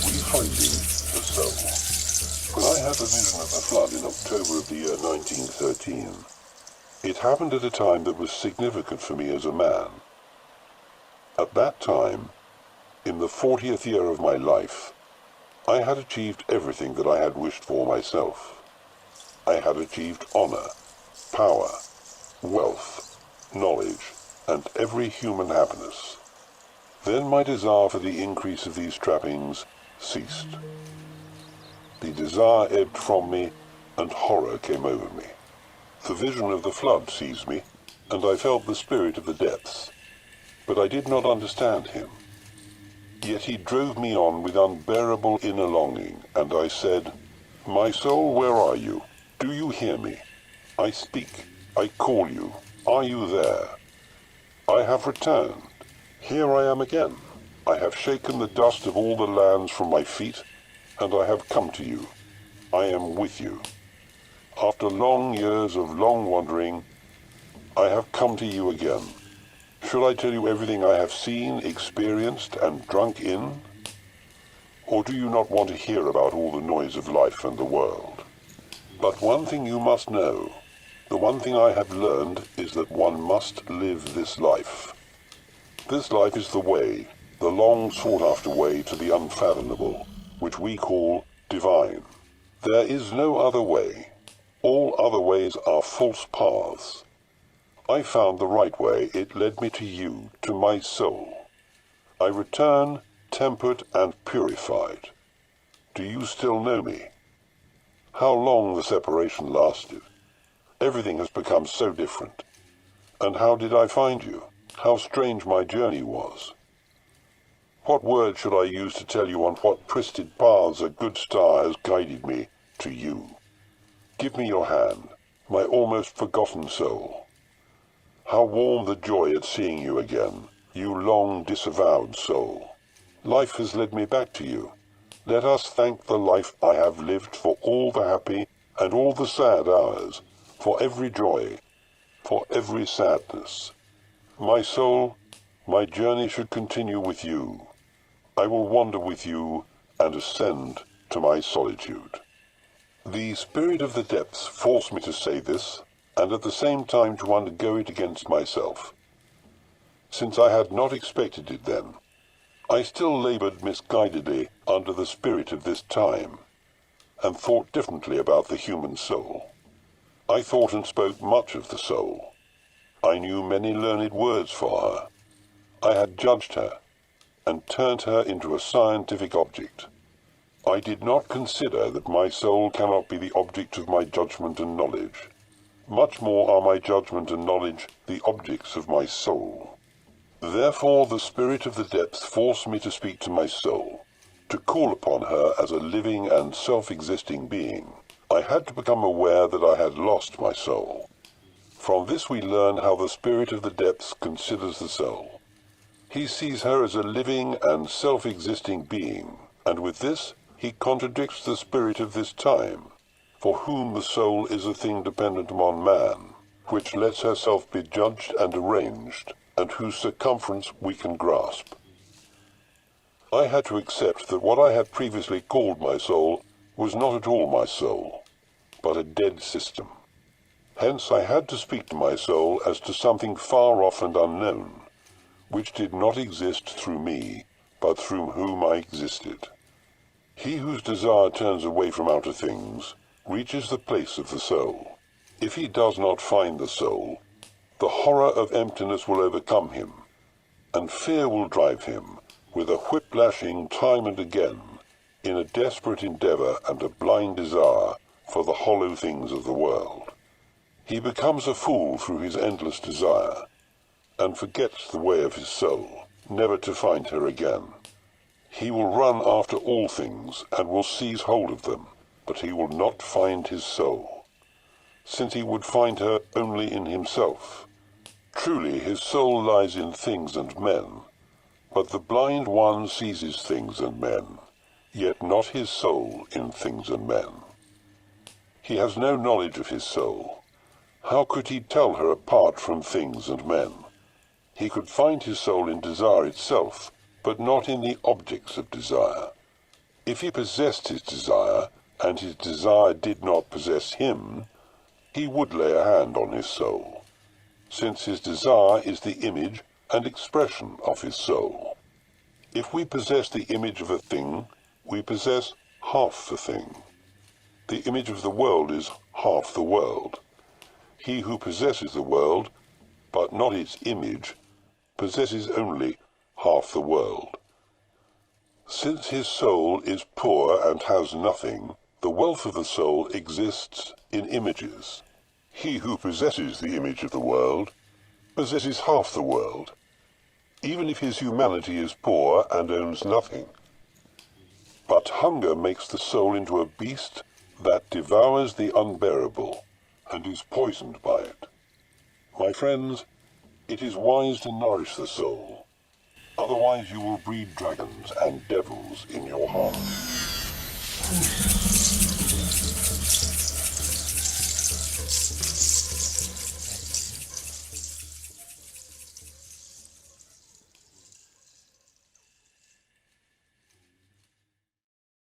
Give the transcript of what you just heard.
Refinding the soul. When I had the vision of the flood in October of the year 1913, it happened at a time that was significant for me as a man. At that time, in the 40th year of my life, I had achieved everything that I had wished for myself. I had achieved honor, power, wealth, knowledge, and every human happiness. Then my desire for the increase of these trappings ceased. The desire ebbed from me, and horror came over me. The vision of the flood seized me, and I felt the spirit of the depths. But I did not understand him. Yet he drove me on with unbearable inner longing, and I said, "My soul, where are you? Do you hear me? I speak. I call you. Are you there? I have returned. Here I am again. I have shaken the dust of all the lands from my feet, and I have come to you. I am with you. After long years of long wandering, I have come to you again. Shall I tell you everything I have seen, experienced, and drunk in? Or do you not want to hear about all the noise of life and the world? But one thing you must know, the one thing I have learned is that one must live this life. This life is the way, the long sought-after way to the unfathomable, which we call divine. There is no other way. All other ways are false paths. I found the right way. It led me to you, to my soul. I return, tempered and purified. Do you still know me? How long the separation lasted. Everything has become so different. And how did I find you? How strange my journey was. What words should I use to tell you on what twisted paths a good star has guided me to you? Give me your hand, my almost forgotten soul. How warm the joy at seeing you again, you long disavowed soul. Life has led me back to you. Let us thank the life I have lived for all the happy and all the sad hours, for every joy, for every sadness. My soul, my journey should continue with you. I will wander with you and ascend to my solitude. The spirit of the depths forced me to say this, and at the same time to undergo it against myself. Since I had not expected it then, I still labored misguidedly under the spirit of this time, and thought differently about the human soul. I thought and spoke much of the soul. I knew many learned words for her. I had judged her, and turned her into a scientific object. I did not consider that my soul cannot be the object of my judgment and knowledge. Much more are my judgment and knowledge the objects of my soul. Therefore the spirit of the depths forced me to speak to my soul, to call upon her as a living and self-existing being. I had to become aware that I had lost my soul. From this we learn how the spirit of the depths considers the soul. He sees her as a living and self-existing being, and with this he contradicts the spirit of this time, for whom the soul is a thing dependent upon man, which lets herself be judged and arranged, and whose circumference we can grasp. I had to accept that what I had previously called my soul was not at all my soul, but a dead system. Hence I had to speak to my soul as to something far off and unknown, which did not exist through me, but through whom I existed. He whose desire turns away from outer things reaches the place of the soul. If he does not find the soul, the horror of emptiness will overcome him, and fear will drive him, with a whip-lashing time and again, in a desperate endeavor and a blind desire for the hollow things of the world. He becomes a fool through his endless desire, and forgets the way of his soul, never to find her again. He will run after all things, and will seize hold of them, but he will not find his soul, since he would find her only in himself. Truly his soul lies in things and men, but the blind one seizes things and men, yet not his soul in things and men. He has no knowledge of his soul. How could he tell her apart from things and men? He could find his soul in desire itself, but not in the objects of desire. If he possessed his desire, and his desire did not possess him, he would lay a hand on his soul, since his desire is the image and expression of his soul. If we possess the image of a thing, we possess half the thing. The image of the world is half the world. He who possesses the world, but not its image, possesses only half the world. Since his soul is poor and has nothing, the wealth of the soul exists in images. He who possesses the image of the world possesses half the world, even if his humanity is poor and owns nothing. But hunger makes the soul into a beast that devours the unbearable and is poisoned by it. My friends, it is wise to nourish the soul, otherwise you will breed dragons and devils in your heart.